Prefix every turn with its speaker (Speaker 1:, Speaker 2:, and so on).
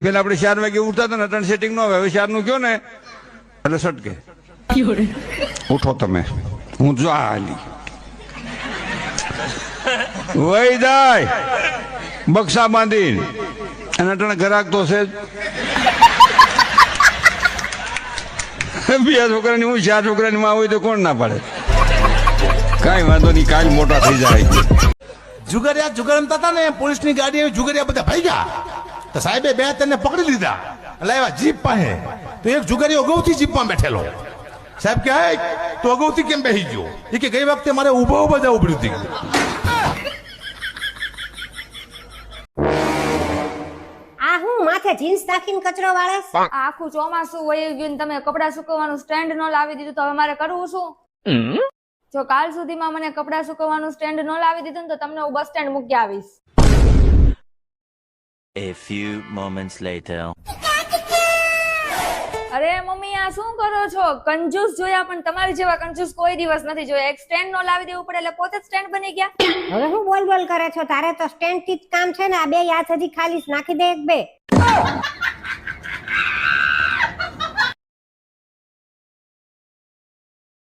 Speaker 1: પેલા આપણે 4 વાગે ઉઠતા હતા ને અટણ સેટિંગ ન આવે, હવે 4 નું કયો ને એટલે સટકે. ઉઠો તમે, હું જો હાલી વહી જાય બક્ષા બાંધીને અને અટણ ઘરાક તો છે જ. 2 છોકરાની હું 4 છોકરાની માં હોય તો કોણ ના પાડે? કઈ વાંધો નહીં, કાલ મોટા થઈ જાય.
Speaker 2: જુગરિયા જુગર રમતા હતા ને, પોલીસની ગાડી આવી, જુગરિયા બધા ભાગ્યા તો સાહેબે 2 તેને પકડી લીધા. એટલે આવ્યા જીપ પાસે, તો એક જુગરિયો અગાઉથી જીપમાં બેઠેલો. સાહેબ કે હે તો અગાઉથી કેમ બેસી ગયો? એ કે ગઈ વખતે મારે ઊભો ઊભો જવું પડ્યું હતું.
Speaker 3: આ હું માથે જીન્સ નાખીને કચરો વાળે?
Speaker 4: આખું ચોમાસું વહી ગયું ને તમે કપડા સુકવવાનું સ્ટેન્ડ ન લાવી દીધું, તો હવે મારે કરવું શું? જો કાલ સુધીમાં મને કપડા સુકવવાનું સ્ટેન્ડ ન લાવી દીધું ને તો તમને હું બસ સ્ટેન્ડ મૂકી આવીશ.
Speaker 5: A few moments later.
Speaker 4: અરે મમ્મી આ શું કરો છો? કંજૂસ જોયા પણ તમારી જેવા કંજૂસ કોઈ દિવસ નથી જોયા. એક સ્ટેન્ડ નો લાવી દેવું પડે એટલે પોતે જ સ્ટેન્ડ બની ગયા.
Speaker 3: હવે હું બોલ બોલ કરે છો? તારે તો સ્ટેન્ડ થી જ કામ છે ને. આ 2 હાથ હજી ખાલી નાખી દે, 1 2